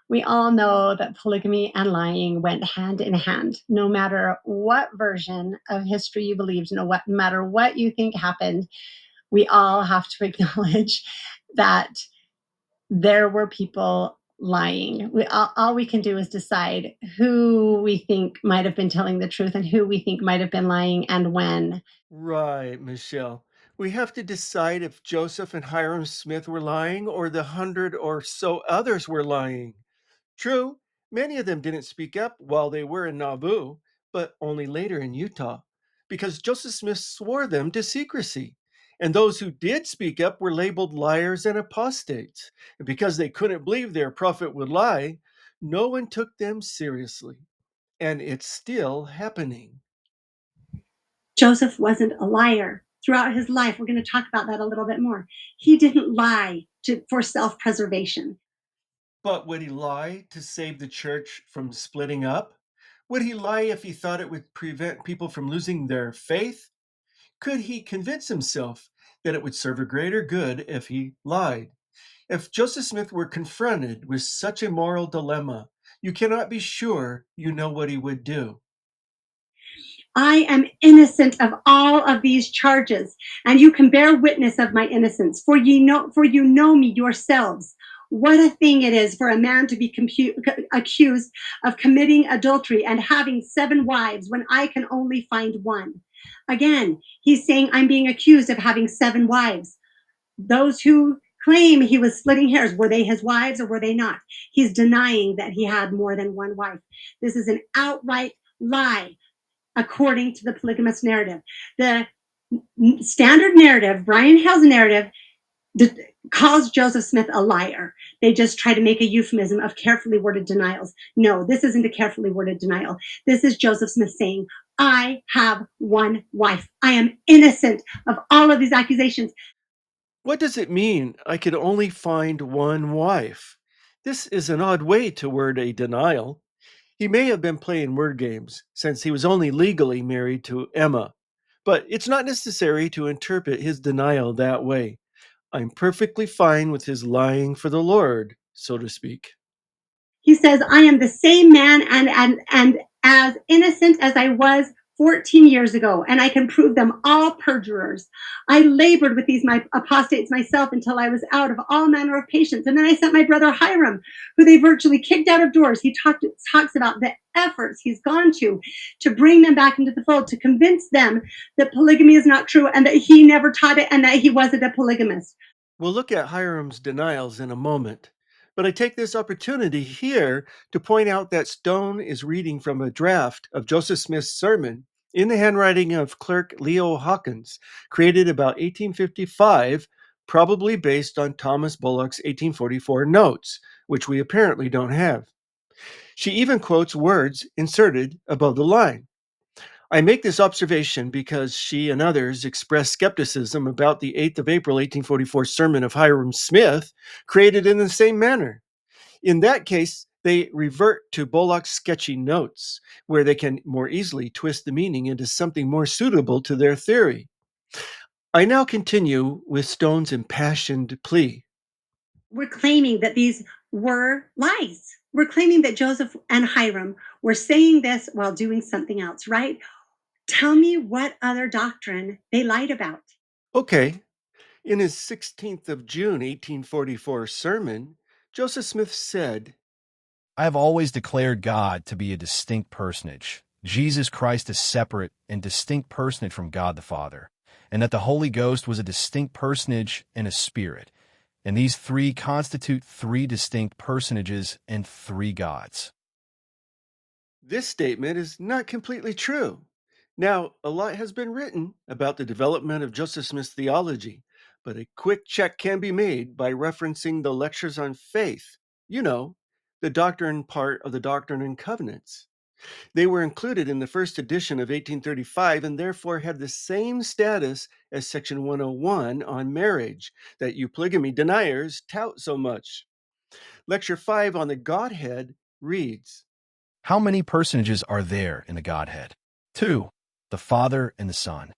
We all know that polygamy and lying went hand in hand. No matter what version of history you believe, no matter what you think happened, we all have to acknowledge that there were people lying. All we can do is decide who we think might have been telling the truth and who we think might have been lying and when. Right, Michelle. We have to decide if Joseph and Hyrum Smith were lying or the hundred or so others were lying. True, many of them didn't speak up while they were in Nauvoo, but only later in Utah, because Joseph Smith swore them to secrecy. And those who did speak up were labeled liars and apostates. And because they couldn't believe their prophet would lie, no one took them seriously. And it's still happening. Joseph wasn't a liar. Throughout his life, we're going to talk about that a little bit more. He didn't lie for self preservation. But would he lie to save the church from splitting up? Would he lie if he thought it would prevent people from losing their faith? Could he convince himself that it would serve a greater good if he lied? If Joseph Smith were confronted with such a moral dilemma, you cannot be sure you know what he would do. I am innocent of all of these charges, and you can bear witness of my innocence. For you know me yourselves. What a thing it is for a man to be accused of committing adultery and having 7 wives when I can only find one. Again, he's saying I'm being accused of having 7 wives. Those who claim he was splitting hairs, were they his wives or were they not? He's denying that he had more than one wife. This is an outright lie according to the polygamous narrative. The standard narrative, Brian Hale's narrative, calls Joseph Smith a liar. They just try to make a euphemism of carefully worded denials. No, this isn't a carefully worded denial. This is Joseph Smith saying, I have one wife. I am innocent of all of these accusations. What does it mean, I could only find one wife? This is an odd way to word a denial. He may have been playing word games, since he was only legally married to Emma. But it's not necessary to interpret his denial that way. I'm perfectly fine with his lying for the Lord, so to speak. He says, I am the same man and as innocent as I was 14 years ago, and I can prove them all perjurers. I labored with these my apostates myself until I was out of all manner of patience. And then I sent my brother Hyrum, who they virtually kicked out of doors. He talks about the efforts he's gone to bring them back into the fold, to convince them that polygamy is not true and that he never taught it and that he wasn't a polygamist. We'll look at Hiram's denials in a moment. But I take this opportunity here to point out that Stone is reading from a draft of Joseph Smith's sermon in the handwriting of clerk Leo Hawkins, created about 1855, probably based on Thomas Bullock's 1844 notes, which we apparently don't have. She even quotes words inserted above the line. I make this observation because she and others expressed skepticism about the 8th of April 1844 sermon of Hyrum Smith, created in the same manner. In that case, they revert to Bullock's sketchy notes, where they can more easily twist the meaning into something more suitable to their theory. I now continue with Stone's impassioned plea. We're claiming that these were lies. We're claiming that Joseph and Hyrum were saying this while doing something else, right? Tell me what other doctrine they lied about. Okay, in his 16th of June 1844 sermon, Joseph Smith said, I have always declared God to be a distinct personage, Jesus Christ a separate and distinct personage from God the Father, and that the Holy Ghost was a distinct personage and a spirit, and these 3 constitute 3 distinct personages and 3 gods. this statement is not completely true. Now, a lot has been written about the development of Joseph Smith's theology, but a quick check can be made by referencing the lectures on faith. You know, the doctrine part of the Doctrine and Covenants. They were included in the first edition of 1835 and therefore had the same status as Section 101 on marriage that you polygamy deniers tout so much. Lecture 5 on the Godhead reads, How many personages are there in the Godhead? 2, the Father and the Son.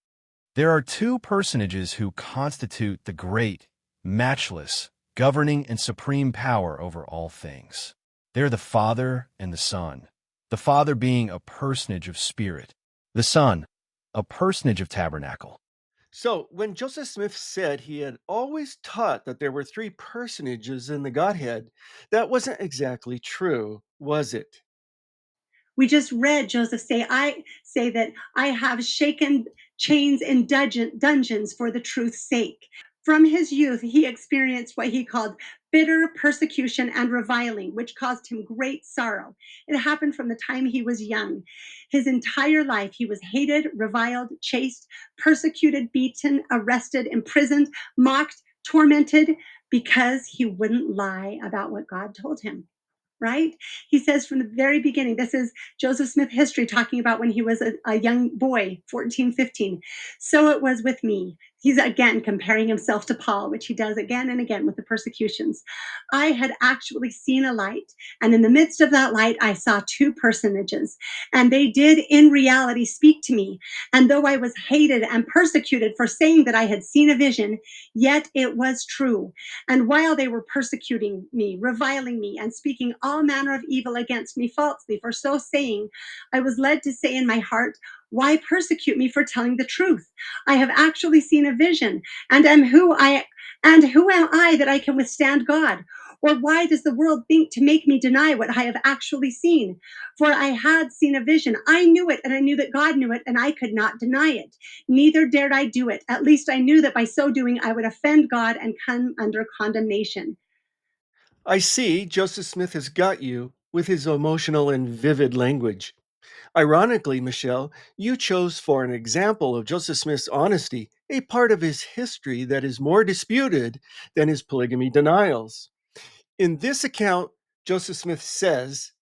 There are 2 personages who constitute the great, matchless, governing and supreme power over all things. They're the Father and the Son. The Father being a personage of spirit, the Son, a personage of tabernacle. So, when Joseph Smith said he had always taught that there were three personages in the Godhead, that wasn't exactly true, was it? We just read Joseph say that I have shaken chains in dungeons for the truth's sake. From his youth, he experienced what he called bitter persecution and reviling, which caused him great sorrow. It happened from the time he was young. His entire life, he was hated, reviled, chased, persecuted, beaten, arrested, imprisoned, mocked, tormented because he wouldn't lie about what God told him. Right? He says from the very beginning, this is Joseph Smith history talking about when he was a young boy, 14, 15. So it was with me. He's again comparing himself to Paul, which he does again and again with the persecutions. I had actually seen a light, and in the midst of that light, I saw two personages, and they did in reality speak to me. And though I was hated and persecuted for saying that I had seen a vision, yet it was true. And while they were persecuting me, reviling me, and speaking all manner of evil against me falsely for so saying, I was led to say in my heart, why persecute me for telling the truth? I have actually seen a vision, and who am I that I can withstand God? Or why does the world think to make me deny what I have actually seen? For I had seen a vision. I knew it, and I knew that God knew it, and I could not deny it. Neither dared I do it. At least I knew that by so doing, I would offend God and come under condemnation. I see Joseph Smith has got you with his emotional and vivid language. Ironically, Michelle, you chose for an example of Joseph Smith's honesty a part of his history that is more disputed than his polygamy denials. In this account, Joseph Smith says,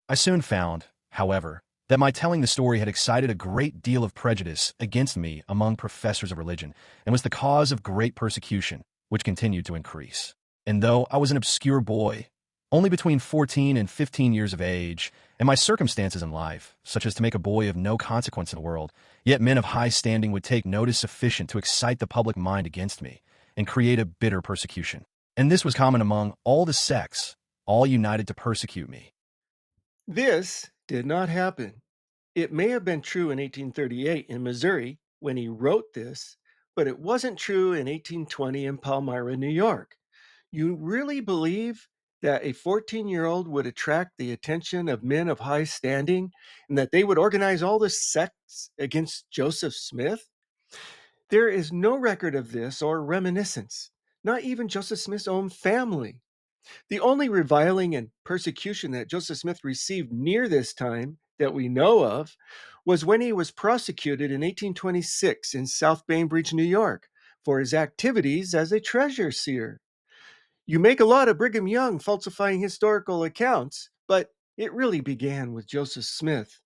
I soon found, however, that my telling the story had excited a great deal of prejudice against me among professors of religion, and was the cause of great persecution, which continued to increase. And though I was an obscure boy, only between 14 and 15 years of age, and my circumstances in life, such as to make a boy of no consequence in the world, yet men of high standing would take notice sufficient to excite the public mind against me, and create a bitter persecution. And this was common among all the sects, all united to persecute me. this did not happen. It may have been true in 1838 in Missouri when he wrote this, but it wasn't true in 1820 in Palmyra, New York. You really believe that a 14-year-old would attract the attention of men of high standing and that they would organize all the sects against Joseph Smith? There is no record of this or reminiscence, not even Joseph Smith's own family. The only reviling and persecution that Joseph Smith received near this time that we know of was when he was prosecuted in 1826 in South Bainbridge, New York, for his activities as a treasure seer. You make a lot of Brigham Young falsifying historical accounts, but it really began with Joseph Smith.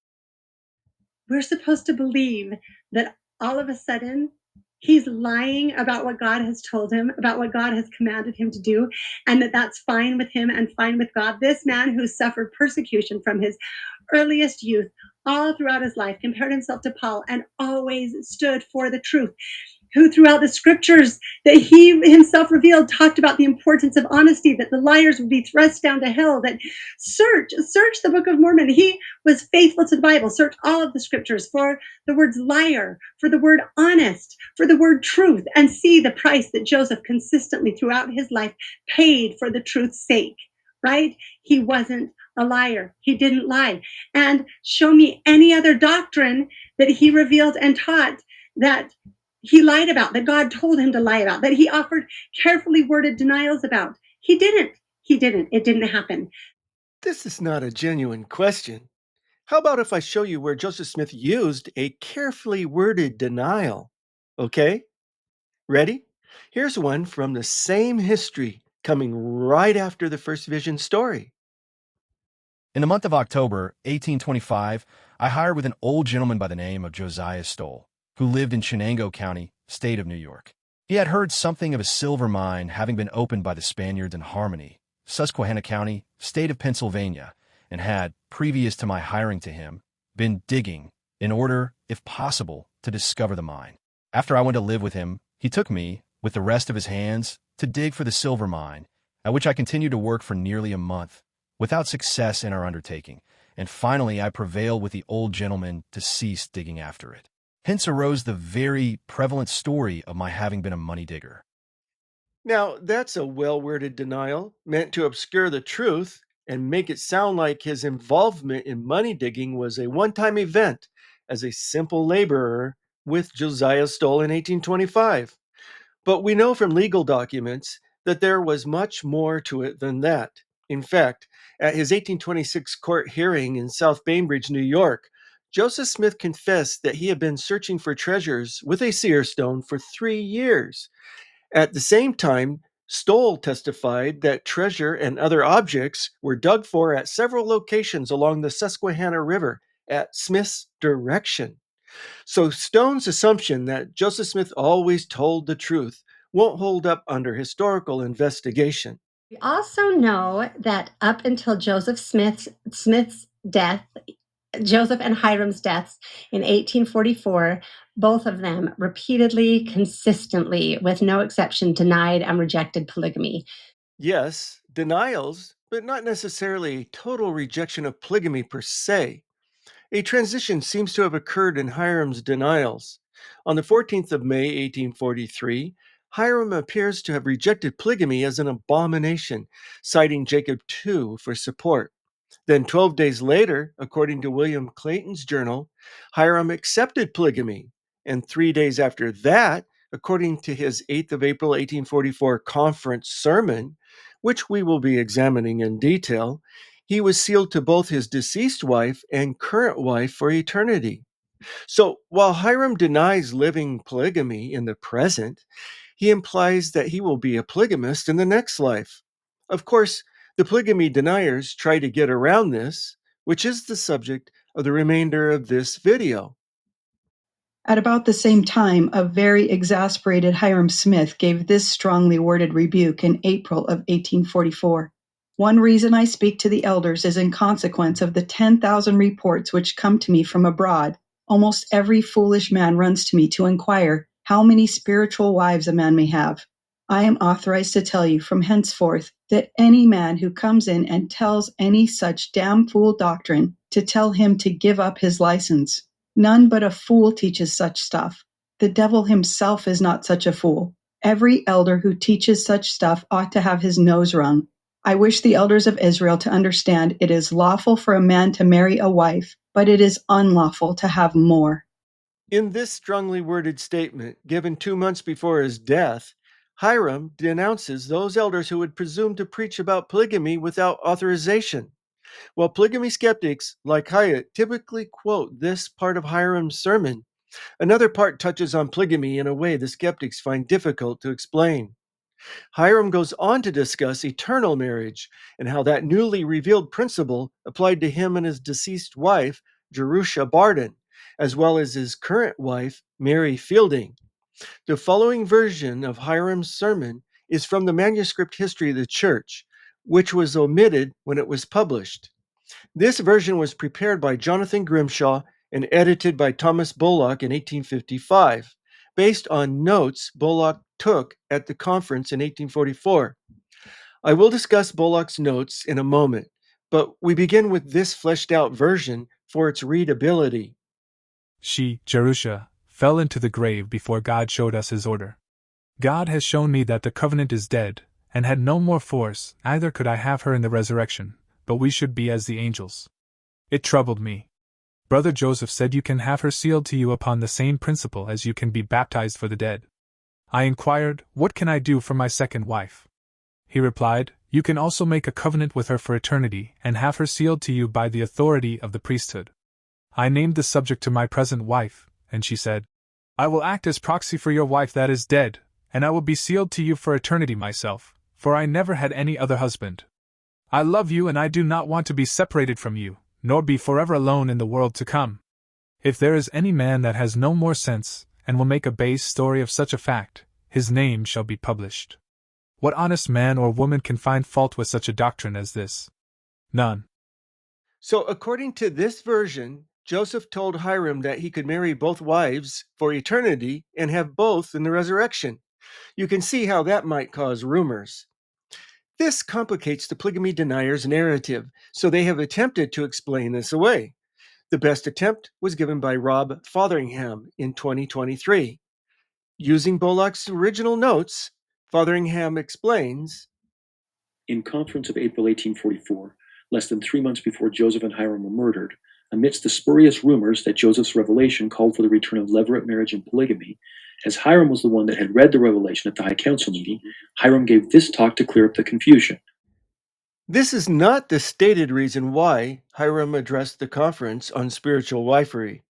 We're supposed to believe that all of a sudden he's lying about what God has told him, about what God has commanded him to do, and that that's fine with him and fine with God. This man who suffered persecution from his earliest youth all throughout his life compared himself to Paul and always stood for the truth, who throughout the scriptures that he himself revealed talked about the importance of honesty, that the liars would be thrust down to hell, that search the Book of Mormon. He was faithful to the Bible. Search all of the scriptures for the words liar, for the word honest, for the word truth, and see the price that Joseph consistently throughout his life paid for the truth's sake, right? He wasn't a liar. He didn't lie. And show me any other doctrine that he revealed and taught that he lied about, that God told him to lie about, that he offered carefully worded denials about. He didn't. He didn't. It didn't happen. This is not a genuine question. How about if I show you where Joseph Smith used a carefully worded denial? Okay, ready? Here's one from the same history coming right after the first vision story. In the month of October, 1825, I hired with an old gentleman by the name of Josiah Stoll, who lived in Chenango County, state of New York. He had heard something of a silver mine having been opened by the Spaniards in Harmony, Susquehanna County, state of Pennsylvania, and had, previous to my hiring to him, been digging in order, if possible, to discover the mine. After I went to live with him, he took me, with the rest of his hands, to dig for the silver mine, at which I continued to work for nearly a month, without success in our undertaking, and finally I prevailed with the old gentleman to cease digging after it. Hence arose the very prevalent story of my having been a money digger. Now, that's a well worded denial meant to obscure the truth and make it sound like his involvement in money digging was a one time event as a simple laborer with Josiah Stoll in 1825. But we know from legal documents that there was much more to it than that. In fact, at his 1826 court hearing in South Bainbridge, New York, Joseph Smith confessed that he had been searching for treasures with a seer stone for 3 years. At the same time, Stoll testified that treasure and other objects were dug for at several locations along the Susquehanna River at Smith's direction. So Stone's assumption that Joseph Smith always told the truth won't hold up under historical investigation. We also know that up until Smith's death, Joseph and Hyram's deaths in 1844, both of them repeatedly, consistently, with no exception, denied and rejected polygamy. Yes, denials, but not necessarily a total rejection of polygamy per se. A transition seems to have occurred in Hyram's denials. On the 14th of May, 1843, Hyrum appears to have rejected polygamy as an abomination, citing Jacob 2 for support. Then, 12 days later, according to William Clayton's journal, Hyrum accepted polygamy. And 3 days after that, according to his 8th of April 1844 conference sermon, which we will be examining in detail, he was sealed to both his deceased wife and current wife for eternity. So while Hyrum denies living polygamy in the present, he implies that he will be a polygamist in the next life. Of course, the polygamy deniers try to get around this, which is the subject of the remainder of this video. At about the same time, a very exasperated Hyrum Smith gave this strongly worded rebuke in April of 1844. One reason I speak to the elders is in consequence of the 10,000 reports which come to me from abroad. Almost every foolish man runs to me to inquire how many spiritual wives a man may have. I am authorized to tell you from henceforth that any man who comes in and tells any such damn fool doctrine to tell him to give up his license. None but a fool teaches such stuff. The devil himself is not such a fool. Every elder who teaches such stuff ought to have his nose wrung. I wish the elders of Israel to understand it is lawful for a man to marry a wife, but it is unlawful to have more. In this strongly worded statement, given 2 months before his death, Hyrum denounces those elders who would presume to preach about polygamy without authorization. While polygamy skeptics, like Hyatt, typically quote this part of Hyrum's sermon, another part touches on polygamy in a way the skeptics find difficult to explain. Hyrum goes on to discuss eternal marriage and how that newly revealed principle applied to him and his deceased wife, Jerusha Barden, as well as his current wife, Mary Fielding. The following version of Hyrum's sermon is from the manuscript history of the church, which was omitted when it was published. This version was prepared by Jonathan Grimshaw and edited by Thomas Bullock in 1855, based on notes Bullock took at the conference in 1844. I will discuss Bullock's notes in a moment, but we begin with this fleshed out version for its readability. She, Jerusha, fell into the grave before God showed us his order. God has shown me that the covenant is dead, and had no more force, either could I have her in the resurrection, but we should be as the angels. It troubled me. Brother Joseph said you can have her sealed to you upon the same principle as you can be baptized for the dead. I inquired, what can I do for my second wife? He replied, you can also make a covenant with her for eternity and have her sealed to you by the authority of the priesthood. I named the subject to my present wife, and she said, I will act as proxy for your wife that is dead, and I will be sealed to you for eternity myself, for I never had any other husband. I love you and I do not want to be separated from you, nor be forever alone in the world to come. If there is any man that has no more sense, and will make a base story of such a fact, his name shall be published. What honest man or woman can find fault with such a doctrine as this? None. So, according to this version, Joseph told Hyrum that he could marry both wives for eternity and have both in the resurrection. You can see how that might cause rumors. This complicates the polygamy deniers' narrative, so they have attempted to explain this away. The best attempt was given by Rob Fotheringham in 2023. Using Bullock's original notes, Fotheringham explains, in conference of April 1844, less than 3 months before Joseph and Hyrum were murdered, amidst the spurious rumors that Joseph's revelation called for the return of levirate marriage and polygamy, as Hyrum was the one that had read the revelation at the High Council meeting, Hyrum gave this talk to clear up the confusion. this is not the stated reason why Hyrum addressed the conference on spiritual wifery.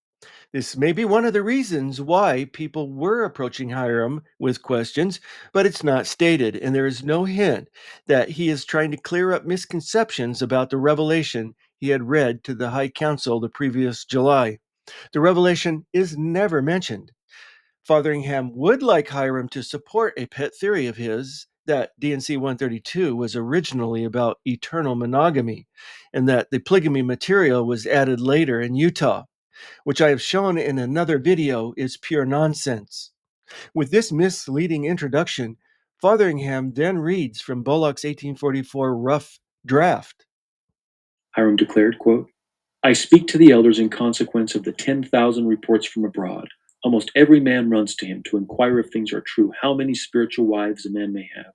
This may be one of the reasons why people were approaching Hyrum with questions, but it's not stated, and there is no hint that he is trying to clear up misconceptions about the revelation he had read to the High Council the previous July. The revelation is never mentioned. Fotheringham would like Hyrum to support a pet theory of his that D&C 132 was originally about eternal monogamy, and that the polygamy material was added later in Utah, which I have shown in another video is pure nonsense. With this misleading introduction, Fotheringham then reads from Bullock's 1844 rough draft. Hyrum declared, quote, I speak to the elders in consequence of the 10,000 reports from abroad. Almost every man runs to him to inquire if things are true, how many spiritual wives a man may have.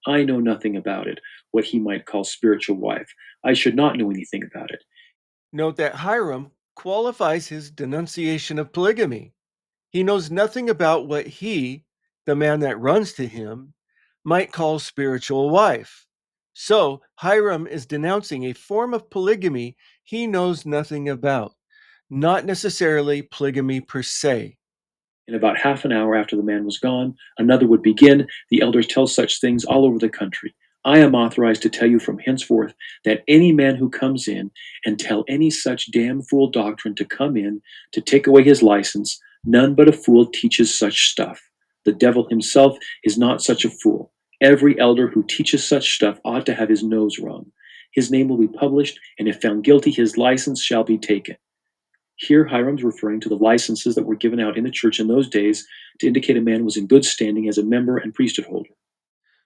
I know nothing about it, what he might call spiritual wife. I should not know anything about it. Note that Hyrum qualifies his denunciation of polygamy. He knows nothing about what he, the man that runs to him, might call spiritual wife. So Hyrum is denouncing a form of polygamy he knows nothing about, not necessarily polygamy per se. In about half an hour after the man was gone, another would begin. The elders tell such things all over the country. I am authorized to tell you from henceforth that any man who comes in and tell any such damn fool doctrine to come in to take away his license, none but a fool teaches such stuff. The devil himself is not such a fool. Every elder who teaches such stuff ought to have his nose wrung. His name will be published, and if found guilty, his license shall be taken. Here, Hyrum's referring to the licenses that were given out in the church in those days to indicate a man was in good standing as a member and priesthood holder.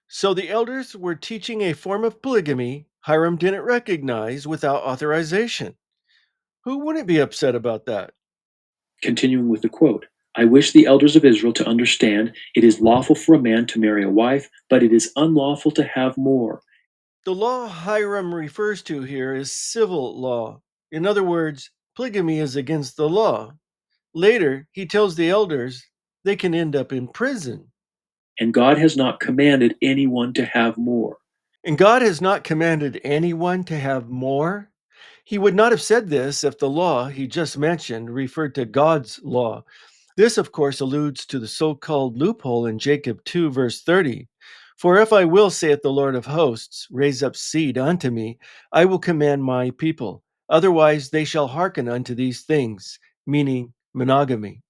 So the elders were teaching a form of polygamy Hyrum didn't recognize without authorization. Who wouldn't be upset about that? Continuing with the quote, I wish the elders of Israel to understand it is lawful for a man to marry a wife, but it is unlawful to have more. The law Hyrum refers to here is civil law. In other words, polygamy is against the law. Later, he tells the elders they can end up in prison. And God has not commanded anyone to have more. And God has not commanded anyone to have more? He would not have said this if the law he just mentioned referred to God's law. This, of course, alludes to the so-called loophole in Jacob 2, verse 30. For if I will, saith the Lord of hosts, raise up seed unto me, I will command my people. Otherwise they shall hearken unto these things, meaning monogamy.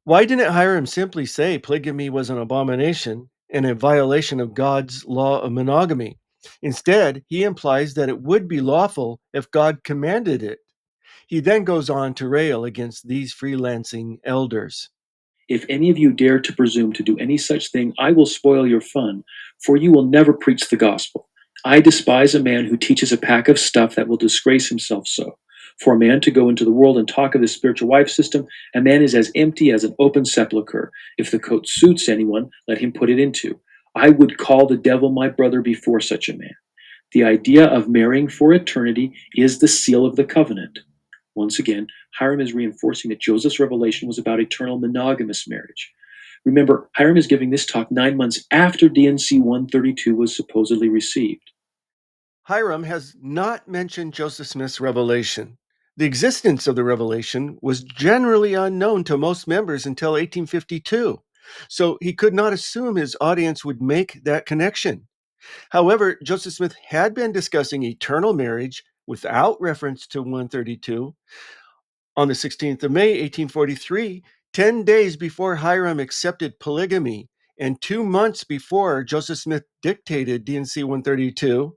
Why didn't Hyrum simply say polygamy was an abomination and a violation of God's law of monogamy? Instead, he implies that it would be lawful if God commanded it. He then goes on to rail against these freelancing elders. If any of you dare to presume to do any such thing, I will spoil your fun, for you will never preach the gospel. I despise a man who teaches a pack of stuff that will disgrace himself so. For a man to go into the world and talk of the spiritual wife system, a man is as empty as an open sepulchre. If the coat suits anyone, let him put it into. I would call the devil my brother before such a man. The idea of marrying for eternity is the seal of the covenant. Once again, Hyrum is reinforcing that Joseph's revelation was about eternal monogamous marriage. Remember, Hyrum is giving this talk 9 months after D&C 132 was supposedly received. Hyrum has not mentioned Joseph Smith's revelation. The existence of the revelation was generally unknown to most members until 1852, so he could not assume his audience would make that connection. However, Joseph Smith had been discussing eternal marriage without reference to 132 on the 16th of May, 1843, 10 days before Hyrum accepted polygamy and 2 months before Joseph Smith dictated D&C 132.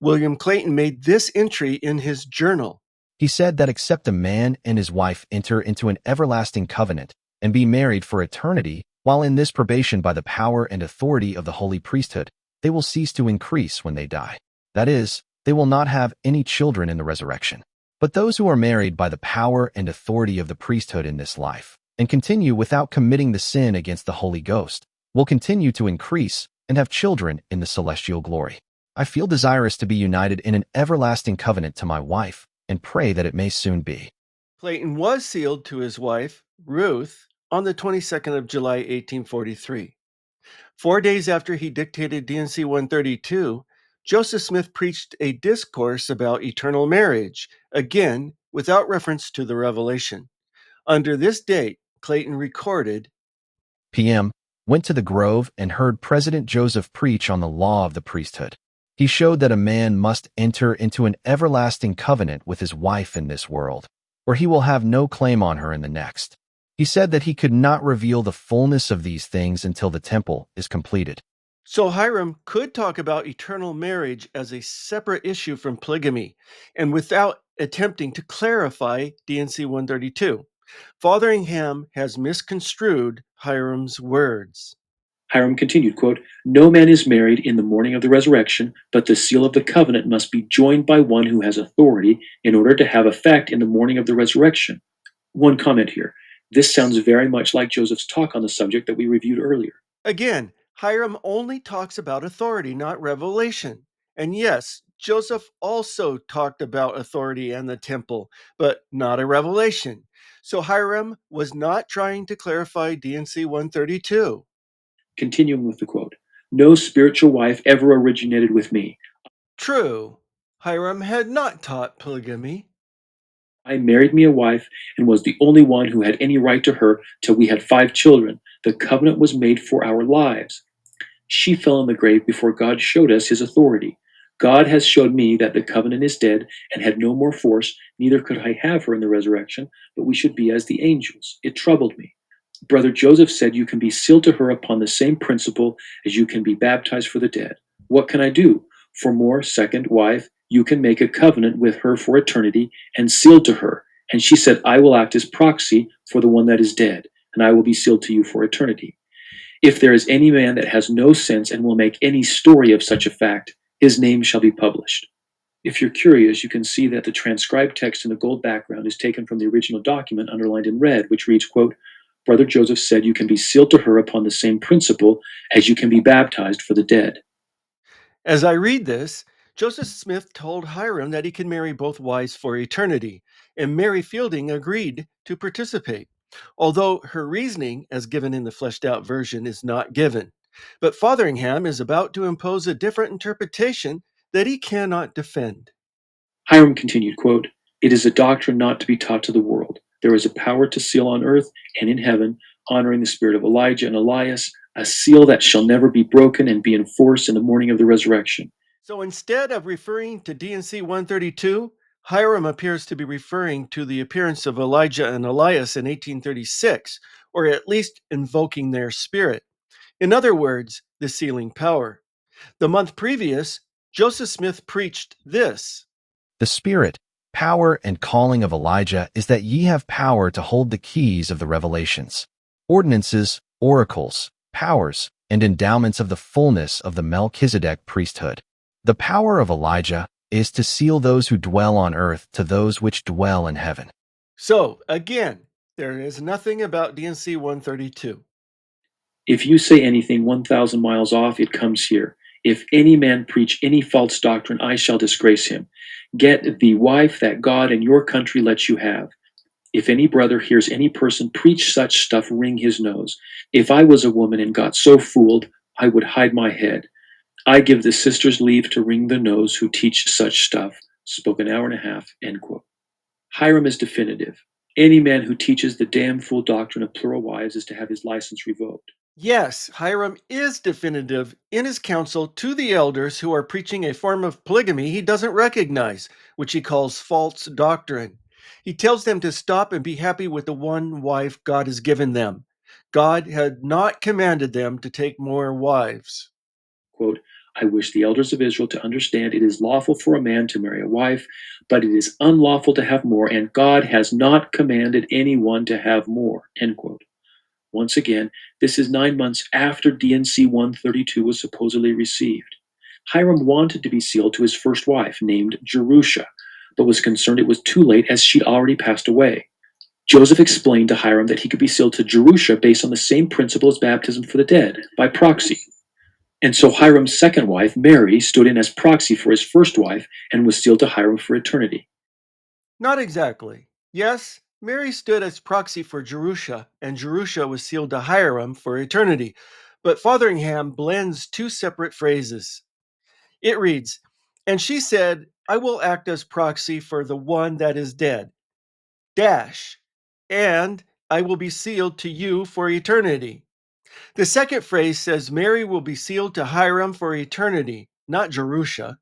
William Clayton made this entry in his journal. He said that except a man and his wife enter into an everlasting covenant and be married for eternity, while in this probation by the power and authority of the holy priesthood, they will cease to increase when they die. That is, they will not have any children in the resurrection. But those who are married by the power and authority of the priesthood in this life, and continue without committing the sin against the Holy Ghost, will continue to increase and have children in the celestial glory. I feel desirous to be united in an everlasting covenant to my wife, and pray that it may soon be. Clayton was sealed to his wife, Ruth, on the 22nd of July, 1843. 4 days after he dictated D&C 132, Joseph Smith preached a discourse about eternal marriage, again without reference to the revelation. Under this date, Clayton recorded, PM. Went to the Grove and heard President Joseph preach on the law of the priesthood. He showed that a man must enter into an everlasting covenant with his wife in this world, where he will have no claim on her in the next. He said that he could not reveal the fullness of these things until the temple is completed. So Hyrum could talk about eternal marriage as a separate issue from polygamy, and without attempting to clarify D&C 132. Fotheringham has misconstrued Hyrum's words. Hyrum continued, quote, "No man is married in the morning of the resurrection, but the seal of the covenant must be joined by one who has authority in order to have effect in the morning of the resurrection." One comment here. This sounds very much like Joseph's talk on the subject that we reviewed earlier. Again, Hyrum only talks about authority, not revelation. And yes, Joseph also talked about authority and the temple, but not a revelation. So Hyrum was not trying to clarify D&C 132. Continuing with the quote, "No spiritual wife ever originated with me. True, Hyrum had not taught polygamy. I married me a wife and was the only one who had any right to her till we had 5 children. The covenant was made for our lives. She fell in the grave before God showed us his authority. God has showed me that the covenant is dead and had no more force, neither could I have her in the resurrection, but we should be as the angels. It troubled me. Brother Joseph said you can be sealed to her upon the same principle as you can be baptized for the dead. What can I do? For more, second wife, you can make a covenant with her for eternity and sealed to her. And she said, I will act as proxy for the one that is dead, and I will be sealed to you for eternity. If there is any man that has no sense and will make any story of such a fact, his name shall be published. If you're curious, you can see that the transcribed text in the gold background is taken from the original document underlined in red, which reads, quote, Brother Joseph said you can be sealed to her upon the same principle as you can be baptized for the dead. As I read this, Joseph Smith told Hyrum that he could marry both wives for eternity, and Mary Fielding agreed to participate, although her reasoning, as given in the fleshed out version, is not given. But Fotheringham is about to impose a different interpretation that he cannot defend. Hyrum continued, quote, It is a doctrine not to be taught to the world. There is a power to seal on earth and in heaven, honoring the spirit of Elijah and Elias, a seal that shall never be broken and be enforced in the morning of the resurrection. So instead of referring to D&C 132, Hyrum appears to be referring to the appearance of Elijah and Elias in 1836, or at least invoking their spirit. In other words, the sealing power. The month previous, Joseph Smith preached this. The spirit, power, and calling of Elijah is that ye have power to hold the keys of the revelations, ordinances, oracles, powers, and endowments of the fullness of the Melchizedek priesthood. The power of Elijah is to seal those who dwell on earth to those which dwell in heaven. So, again, there is nothing about D&C 132. If you say anything 1,000 miles off, it comes here. If any man preach any false doctrine, I shall disgrace him. Get the wife that God and your country lets you have. If any brother hears any person preach such stuff, wring his nose. If I was a woman and got so fooled, I would hide my head. I give the sisters leave to wring the nose who teach such stuff. Spoke an hour and a half, end quote. Hyrum is definitive. Any man who teaches the damn fool doctrine of plural wives is to have his license revoked. Yes, Hyrum is definitive in his counsel to the elders who are preaching a form of polygamy he doesn't recognize, which he calls false doctrine. He tells them to stop and be happy with the one wife God has given them. God had not commanded them to take more wives. Quote, I wish the elders of Israel to understand it is lawful for a man to marry a wife, but it is unlawful to have more, and God has not commanded anyone to have more, end quote. Once again, this is 9 months after D&C 132 was supposedly received. Hyrum wanted to be sealed to his first wife, named Jerusha, but was concerned it was too late as she'd already passed away. Joseph explained to Hyrum that he could be sealed to Jerusha based on the same principle as baptism for the dead, by proxy. And so Hyrum's second wife, Mary, stood in as proxy for his first wife and was sealed to Hyrum for eternity. Not exactly. Yes, Mary stood as proxy for Jerusha, and Jerusha was sealed to Hyrum for eternity. But Fotheringham blends two separate phrases. It reads, "And she said, I will act as proxy for the one that is dead, dash, and I will be sealed to you for eternity." The second phrase says Mary will be sealed to Hyrum for eternity, not Jerusha.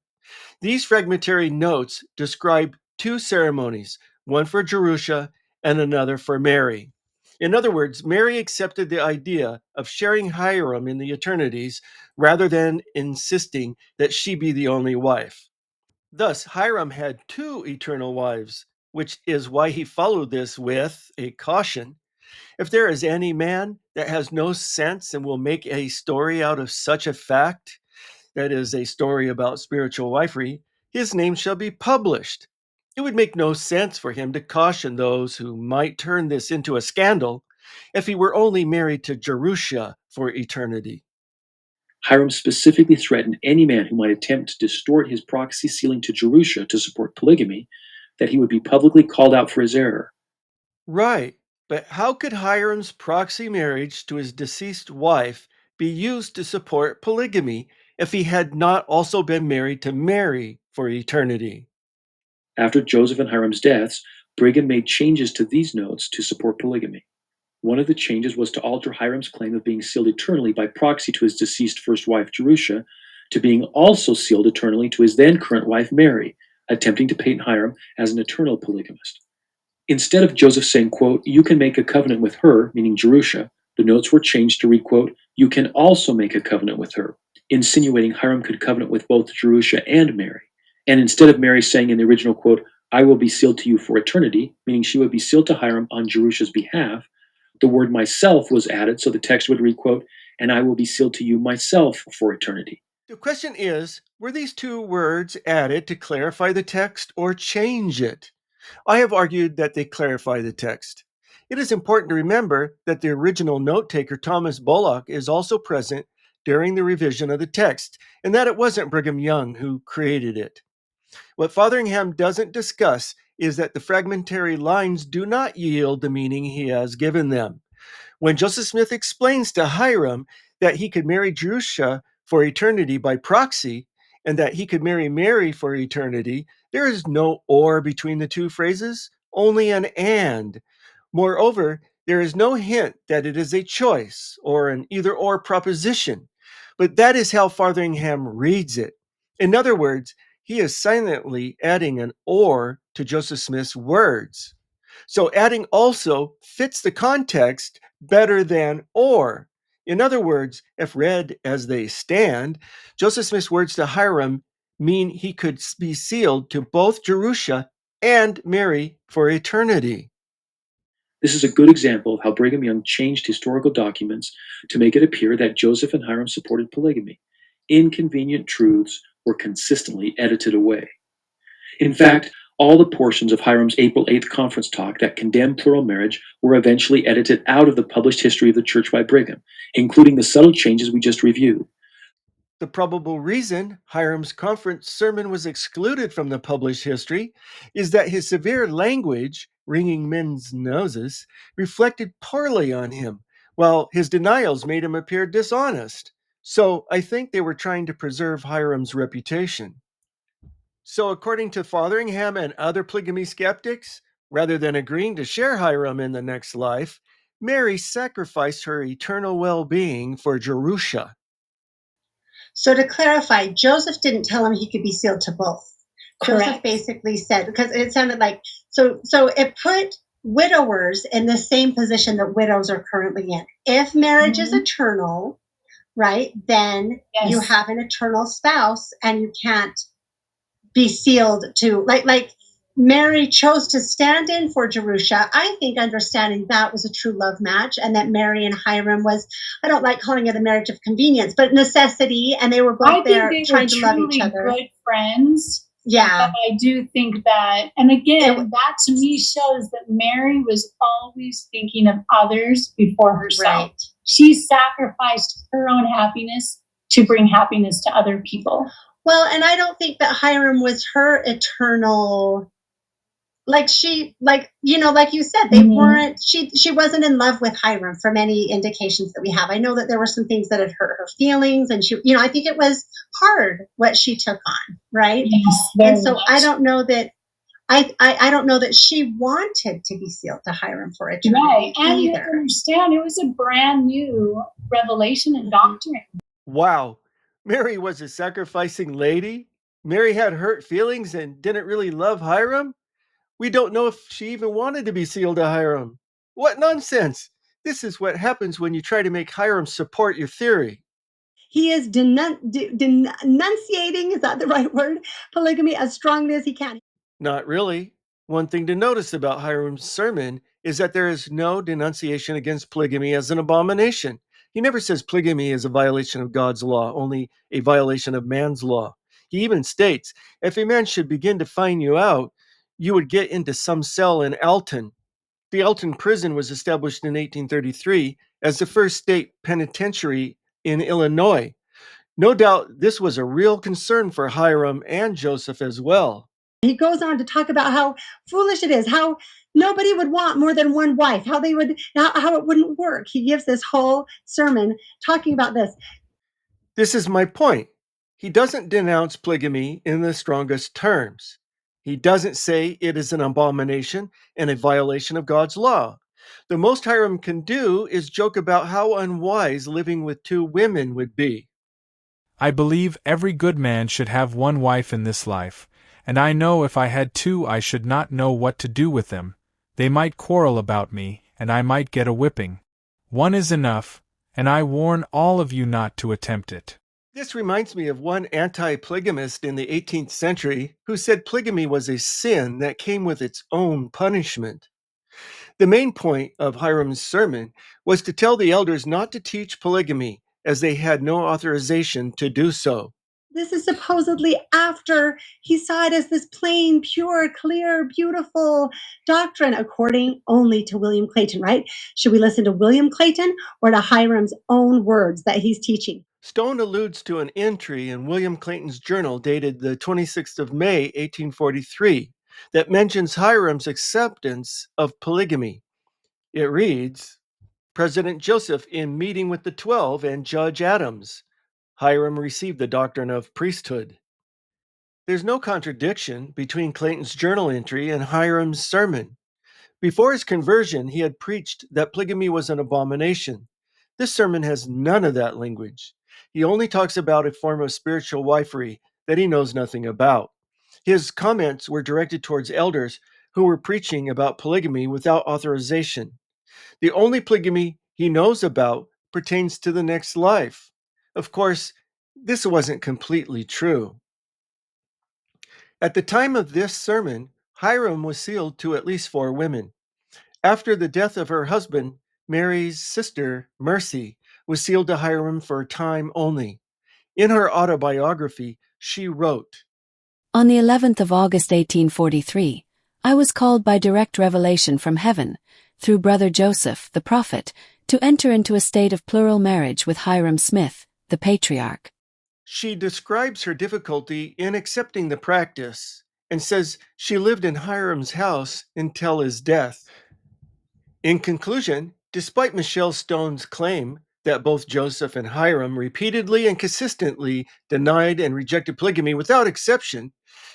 These fragmentary notes describe two ceremonies, one for Jerusha and another for Mary. In other words, Mary accepted the idea of sharing Hyrum in the eternities rather than insisting that she be the only wife. Thus, Hyrum had two eternal wives, which is why he followed this with a caution. If there is any man that has no sense and will make a story out of such a fact, that is, a story about spiritual wifery, his name shall be published. It would make no sense for him to caution those who might turn this into a scandal if he were only married to Jerusha for eternity. Hyrum specifically threatened any man who might attempt to distort his proxy sealing to Jerusha to support polygamy, that he would be publicly called out for his error. Right, but how could Hiram's proxy marriage to his deceased wife be used to support polygamy if he had not also been married to Mary for eternity? After Joseph and Hyrum's deaths, Brigham made changes to these notes to support polygamy. One of the changes was to alter Hyrum's claim of being sealed eternally by proxy to his deceased first wife, Jerusha, to being also sealed eternally to his then current wife, Mary, attempting to paint Hyrum as an eternal polygamist. Instead of Joseph saying, quote, "You can make a covenant with her," meaning Jerusha, the notes were changed to read, quote, "You can also make a covenant with her," insinuating Hyrum could covenant with both Jerusha and Mary. And instead of Mary saying in the original, quote, "I will be sealed to you for eternity," meaning she would be sealed to Hyrum on Jerusha's behalf, the word myself was added, so the text would read, quote, "And I will be sealed to you myself for eternity." The question is, were these two words added to clarify the text or change it? I have argued that they clarify the text. It is important to remember that the original note taker, Thomas Bullock, is also present during the revision of the text, and that it wasn't Brigham Young who created it. What Fotheringham doesn't discuss is that the fragmentary lines do not yield the meaning he has given them. When Joseph Smith explains to Hyrum that he could marry Jerusha for eternity by proxy, and that he could marry Mary for eternity, there is no or between the two phrases, only an and. Moreover, there is no hint that it is a choice or an either or proposition, but that is how Fotheringham reads it. In other words, he is silently adding an or to Joseph Smith's words. So adding also fits the context better than or. In other words, if read as they stand, Joseph Smith's words to Hyrum mean he could be sealed to both Jerusha and Mary for eternity. This is a good example of how Brigham Young changed historical documents to make it appear that Joseph and Hyrum supported polygamy. Inconvenient truths were consistently edited away. In fact, all the portions of Hyrum's April 8th conference talk that condemned plural marriage were eventually edited out of the published history of the church by Brigham, including the subtle changes we just reviewed. The probable reason Hyram's conference sermon was excluded from the published history is that his severe language, wringing men's noses, reflected poorly on him, while his denials made him appear dishonest. So I think they were trying to preserve Hyram's reputation. So, according to Fotheringham and other polygamy skeptics, rather than agreeing to share Hyrum in the next life, Mary sacrificed her eternal well being for Jerusha. So to clarify, Joseph didn't tell him he could be sealed to both. Joseph Correct. basically said, because it sounded like, so it put widowers in the same position that widows are currently in. If marriage is eternal, right, then you have an eternal spouse and you can't be sealed to, like Mary chose to stand in for Jerusha. I think understanding that was a true love match, and that Mary and Hyrum was, I don't like calling it a marriage of convenience, but necessity, and they were both there trying to love each other. Good friends. Yeah. But I do think that, and again, that to me shows that Mary was always thinking of others before herself. Right. She sacrificed her own happiness to bring happiness to other people. Well, and I don't think that Hyrum was her eternal, like you said, they weren't, she wasn't in love with Hyrum from any indications that we have. I know that there were some things that had hurt her feelings, and she, I think it was hard what she took on, right? Yes, and so I don't know that I don't know that she wanted to be sealed to Hyrum for eternity. Right, and you either. have to understand, it was a brand new revelation and doctrine. Wow, Mary was a sacrificing lady? Mary had hurt feelings and didn't really love Hyrum? We don't know if she even wanted to be sealed to Hyrum. What nonsense! This is what happens when you try to make Hyrum support your theory. He is denunciating, is that the right word? Polygamy as strongly as he can. Not really. One thing to notice about Hyram's sermon is that there is no denunciation against polygamy as an abomination. He never says polygamy is a violation of God's law, only a violation of man's law. He even states, if a man should begin to find you out, you would get into some cell in Alton. The Alton prison was established in 1833 as the first state penitentiary in Illinois. No doubt this was a real concern for Hyrum and Joseph as well. He goes on to talk about how foolish it is, how nobody would want more than one wife, how it wouldn't work. He gives this whole sermon talking about this. This is my point. He doesn't denounce polygamy in the strongest terms. He doesn't say it is an abomination and a violation of God's law. The most Hyrum can do is joke about how unwise living with two women would be. I believe every good man should have one wife in this life, and I know if I had two I should not know what to do with them. They might quarrel about me, and I might get a whipping. One is enough, and I warn all of you not to attempt it. This reminds me of one anti-polygamist in the 18th century who said polygamy was a sin that came with its own punishment. The main point of Hyrum's sermon was to tell the elders not to teach polygamy, as they had no authorization to do so. This is supposedly after he saw it as this plain, pure, clear, beautiful doctrine, according only to William Clayton, right? Should we listen to William Clayton or to Hyrum's own words that he's teaching? Stone alludes to an entry in William Clayton's journal dated the 26th of May, 1843, that mentions Hyrum's acceptance of polygamy. It reads, President Joseph in meeting with the 12 and Judge Adams. Hyrum received the doctrine of priesthood. There's no contradiction between Clayton's journal entry and Hyrum's sermon. Before his conversion, he had preached that polygamy was an abomination. This sermon has none of that language. He only talks about a form of spiritual wifery that he knows nothing about. His comments were directed towards elders who were preaching about polygamy without authorization. The only polygamy he knows about pertains to the next life. Of course, this wasn't completely true. At the time of this sermon, Hyrum was sealed to at least 4 women. After the death of her husband, Mary's sister, Mercy, was sealed to Hyrum for a time only. In her autobiography, she wrote, On the 11th of August 1843, I was called by direct revelation from heaven, through Brother Joseph, the prophet, to enter into a state of plural marriage with Hyrum Smith, the patriarch. She describes her difficulty in accepting the practice and says she lived in Hyrum's house until his death. In conclusion, despite Michelle Stone's claim that both Joseph and Hyrum repeatedly and consistently denied and rejected polygamy without exception,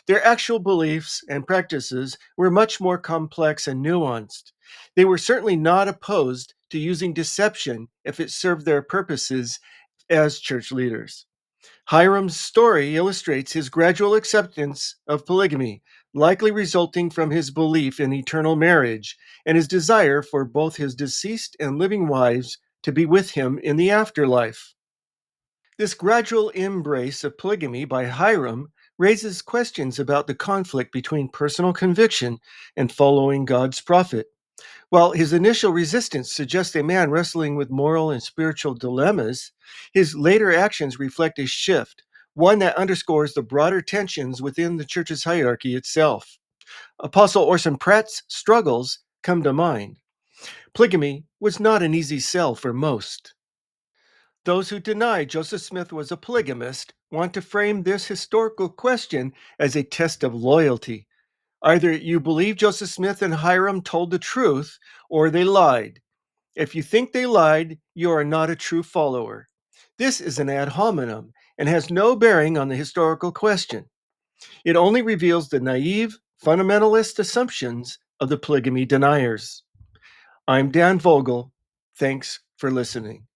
their actual beliefs and practices were much more complex and nuanced. They were certainly not opposed to using deception if it served their purposes as church leaders. Hyrum's story illustrates his gradual acceptance of polygamy, likely resulting from his belief in eternal marriage and his desire for both his deceased and living wives to be with him in the afterlife. This gradual embrace of polygamy by Hyrum raises questions about the conflict between personal conviction and following God's prophet. While his initial resistance suggests a man wrestling with moral and spiritual dilemmas, his later actions reflect a shift, one that underscores the broader tensions within the church's hierarchy itself. Apostle Orson Pratt's struggles come to mind. Polygamy was not an easy sell for most. Those who deny Joseph Smith was a polygamist want to frame this historical question as a test of loyalty. Either you believe Joseph Smith and Hyrum told the truth, or they lied. If you think they lied, you are not a true follower. This is an ad hominem and has no bearing on the historical question. It only reveals the naive, fundamentalist assumptions of the polygamy deniers. I'm Dan Vogel. Thanks for listening.